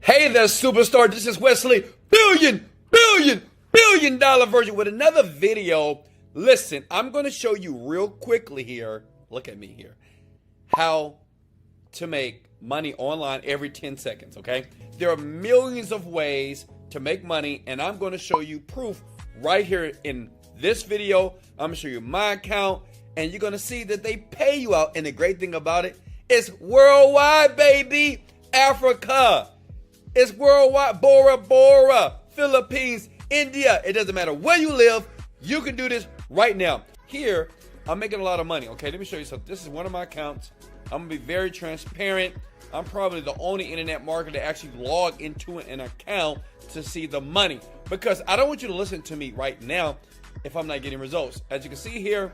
Hey there, superstar. This is Wesley, billion dollar version with another video. Listen, I'm going to show you real quickly here. Look at me here. How to make money online every 10 seconds, okay? There are millions of ways to make money, and I'm going to show you proof right here in this video. I'm going to show you my account, and you're going to see that they pay you out. And the great thing about it is worldwide, baby. Africa. It's worldwide. Bora Bora, Philippines, India. It doesn't matter where you live. You can do this right now. Here, I'm making a lot of money. Okay, let me show you something. This is one of my accounts. I'm going to be very transparent. I'm probably the only internet marketer to actually log into an account to see the money. Because I don't want you to listen to me right now if I'm not getting results. As you can see here,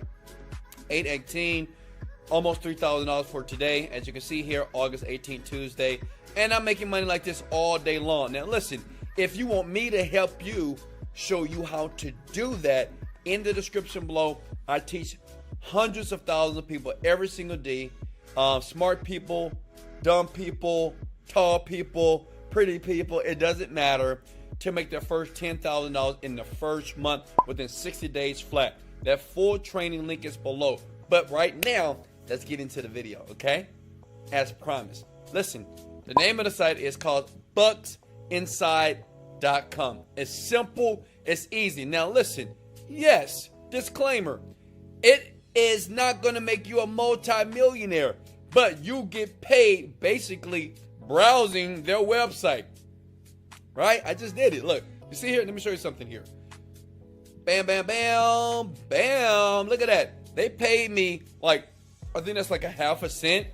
8/18, almost $3,000 for today. As you can see here, August 18, Tuesday. And I'm making money like this all day long. Now listen, if you want me to help you, show you how to do that, in the description below, I teach hundreds of thousands of people every single day. Smart people, dumb people, tall people, pretty people, it doesn't matter, to make their first $10,000 in the first month within 60 days flat. That full training link is below. But right now, let's get into the video, okay? As promised. Listen, the name of the site is called bucksinside.com. It's simple, it's easy. Now listen, yes, disclaimer, it is not going to make you a multi-millionaire, but you get paid basically browsing their website, right? I just did it. Look, you see here? Let me show you something here. Bam, bam, bam, bam. Look at that. They paid me like, I think that's like a half a cent.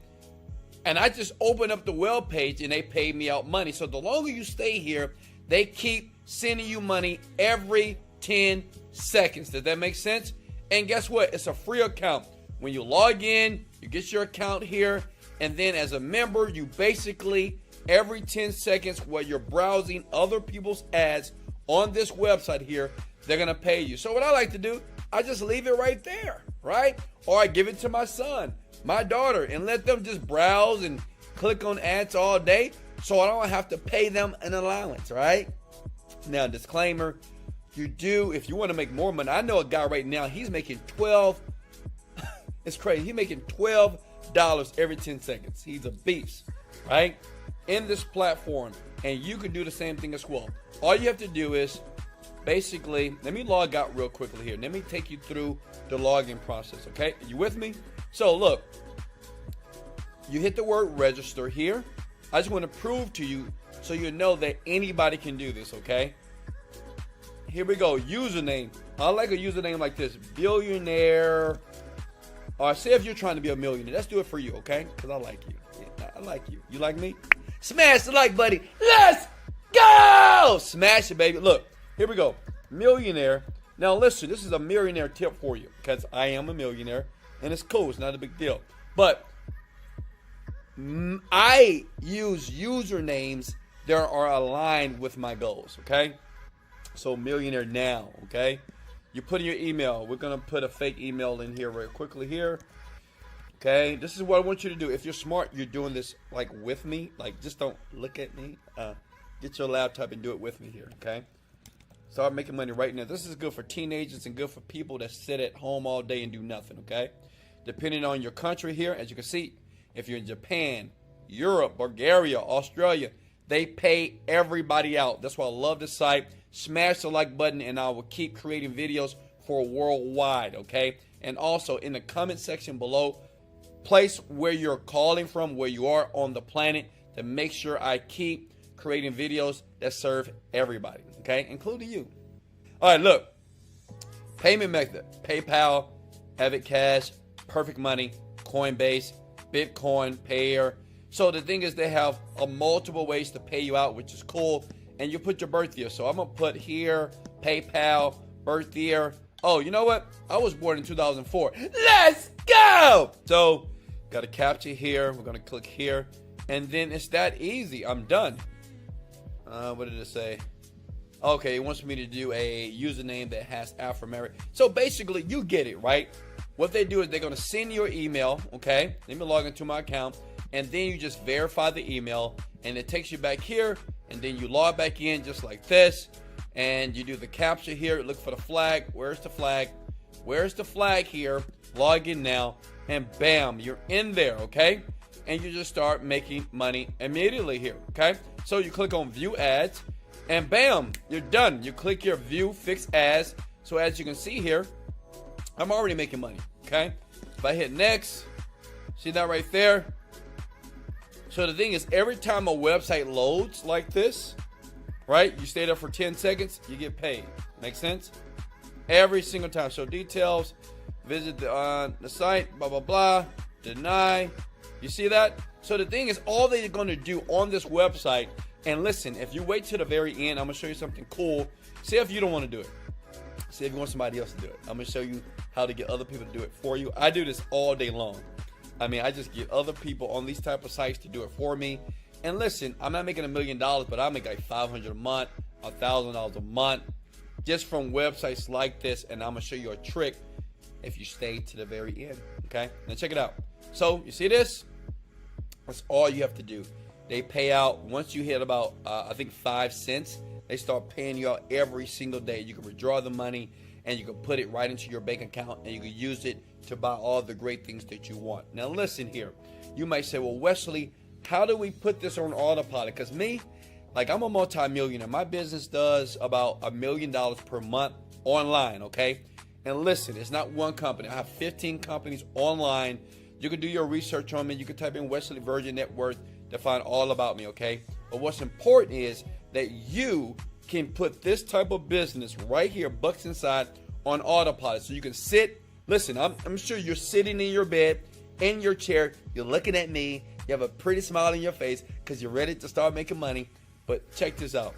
And I just opened up the web page and they paid me out money. So the longer you stay here, they keep sending you money every 10 seconds. Does that make sense? And guess what? It's a free account. When you log in, you get your account here. And then as a member, you basically, every 10 seconds while you're browsing other people's ads on this website here, they're going to pay you. So what I like to do, I just leave it right there, right? Or I give it to my son, my daughter, and let them just browse and click on ads all day, so I don't have to pay them an allowance, right? Now, disclaimer, if you want to make more money, I know a guy right now, he's making 12, it's crazy, he's making $12 every 10 seconds. He's a beast, right? In this platform, and you can do the same thing as well. All you have to do is, basically, let me log out real quickly here. Let me take you through the login process, okay? Are you with me? So look, you hit the word register here. I just want to prove to you so you know that anybody can do this, okay? Here we go, username. I like a username like this, billionaire. Or say if you're trying to be a millionaire. Let's do it for you, okay? Because I like you. Yeah, I like you. You like me? Smash the like, buddy. Let's go! Smash it, baby. Look, here we go. Millionaire. Now listen, this is a millionaire tip for you because I am a millionaire. And it's cool. It's not a big deal. But I use usernames that are aligned with my goals, okay? So millionaire now, okay? You put in your email. We're going to put a fake email in here real quickly here. Okay? This is what I want you to do. If you're smart, you're doing this like with me. Like just don't look at me. Get your laptop and do it with me here, okay? Start making money right now. This is good for teenagers and good for people that sit at home all day and do nothing, okay? Depending on your country here, as you can see, if you're in Japan, Europe, Bulgaria, Australia, they pay everybody out. That's why I love this site. Smash the like button and I will keep creating videos for worldwide, okay? And also in the comment section below, place where you're calling from, where you are on the planet, to make sure I keep creating videos that serve everybody, okay? Including you. All right, look. Payment method, PayPal, Avid Cash, Perfect Money, Coinbase, Bitcoin, Payer. So the thing is, they have multiple ways to pay you out, which is cool. And you put your birth year. So I'm going to put here, PayPal, birth year. Oh, you know what? I was born in 2004. Let's go! So, got a captcha here. We're going to click here. And then it's that easy. I'm done. What did it say? Okay, it wants me to do a username that has alphanumeric. So basically, you get it, right? What they do is they're going to send your email, okay? Let me log into my account. and then you just verify the email, and it takes you back here, and then you log back in just like this, and you do the captcha here, look for the flag. Where's the flag? Where's the flag here? Log in now, and bam, you're in there, okay? And you just start making money immediately here, okay? So you click on view ads, and bam, you're done. You click your view fix ads. So as you can see here, I'm already making money, okay? If I hit next, see that right there? So the thing is, every time a website loads like this, right, you stay there for 10 seconds, you get paid. Make sense? Every single time. So details, visit the site, blah, blah, blah, deny. You see that? So the thing is, all they're going to do on this website, and listen, if you wait to the very end, I'm going to show you something cool. See if you don't want to do it. See if you want somebody else to do it. I'm going to show you how to get other people to do it for you. I do this all day long. I mean, I just get other people on these type of sites to do it for me. And listen, I'm not making $1 million, but I make like $500 a month, $1,000 a month, just from websites like this. And I'm going to show you a trick if you stay to the very end. Okay? Now check it out. So you see this? That's all you have to do. They pay out once you hit about, I think 5 cents. They start paying you out every single day. You can withdraw the money and you can put it right into your bank account and you can use it to buy all the great things that you want. Now listen here. You might say, well, Wesley, how do we put this on autopilot? Because me, like, I'm a multi-millionaire. My business does about $1 million per month online, okay? And listen, it's not one company. I have 15 companies online. You can do your research on me. You can type in Wesley Virgin Net Worth to find all about me, okay? But what's important is that you can put this type of business right here, Bucks Inside, on autopilot. So you can sit, listen, I'm sure you're sitting in your bed, in your chair, you're looking at me, you have a pretty smile on your face because you're ready to start making money. But check this out.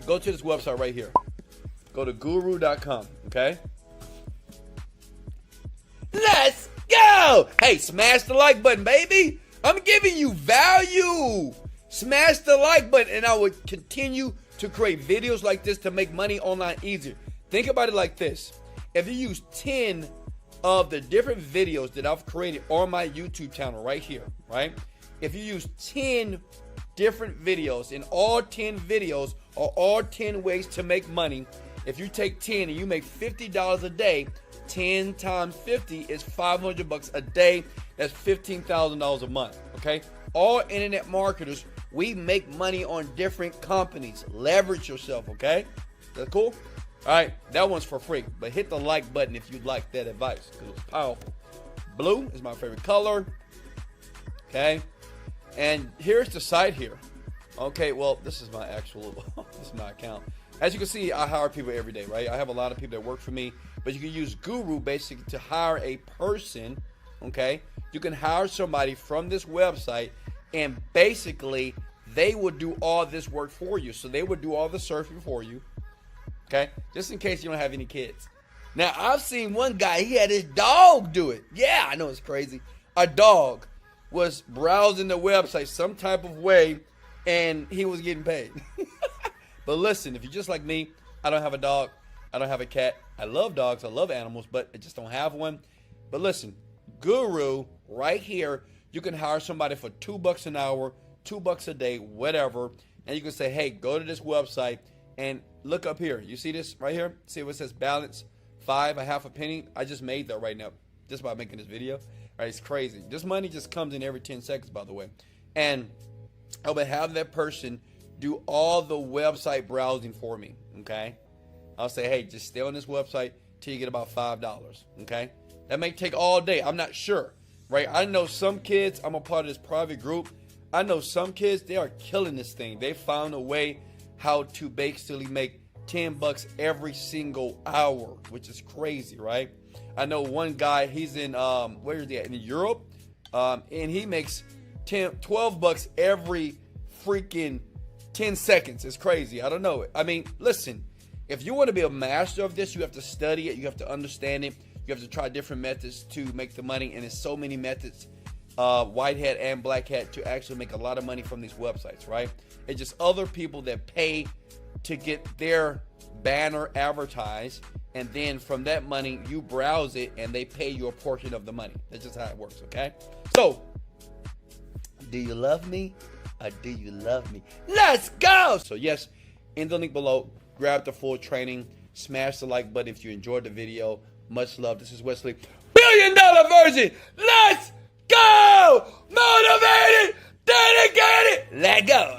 Go to this website right here. Go to guru.com, okay? Let's go! Hey, smash the like button, baby. I'm giving you value. Smash the like button, and I will continue to create videos like this to make money online easier. Think about it like this. If you use 10 of the different videos that I've created on my YouTube channel right here, right? If you use 10 different videos, and all 10 videos are all 10 ways to make money, if you take 10 and you make $50 a day, 10 times 50 is $500 a day. That's $15,000 a month, okay? All internet marketers, we make money on different companies. Leverage yourself, okay? That's cool? All right, that one's for free, but hit the like button if you like that advice because it's powerful. Blue is my favorite color, okay? And here's the site here. Okay, well, this is my actual, this is my account. As you can see, I hire people every day, right? I have a lot of people that work for me, but you can use Guru basically to hire a person, okay? You can hire somebody from this website, and basically they will do all this work for you. So they would do all the surfing for you, okay? Just in case you don't have any kids. Now, I've seen one guy, he had his dog do it. Yeah, I know it's crazy. A dog was browsing the website some type of way, and he was getting paid. But listen, if you're just like me, I don't have a dog. I don't have a cat. I love dogs. I love animals, but I just don't have one. But listen, Guru, right here, you can hire somebody for $2 an hour, $2 a day, whatever. And you can say, hey, go to this website and look up here. You see this right here? See what it says balance 5, a half a penny? I just made that right now just by making this video. Right, it's crazy. This money just comes in every 10 seconds, by the way. And I will have that person do all the website browsing for me, okay? I'll say, hey, just stay on this website till you get about $5, okay? That may take all day. I'm not sure, right? I know some kids, I'm a part of this private group. I know some kids, they are killing this thing. They found a way how to basically make $10 every single hour, which is crazy, right? I know one guy, he's in, where is he at? In Europe, and he makes $12 every freaking 10 seconds. It's crazy. I don't know. I mean, listen, if you want to be a master of this, you have to study it. You have to understand it. You have to try different methods to make the money. And there's so many methods, white hat and black hat, to actually make a lot of money from these websites, right? It's just other people that pay to get their banner advertised. And then from that money, you browse it and they pay you a portion of the money. That's just how it works, okay? So Do you love me? Or do you love me? Let's go! So yes, in the link below, grab the full training. Smash the like button if you enjoyed the video. Much love. This is Wesley. $1 billion version. Let's go! Motivated, dedicated. Let go.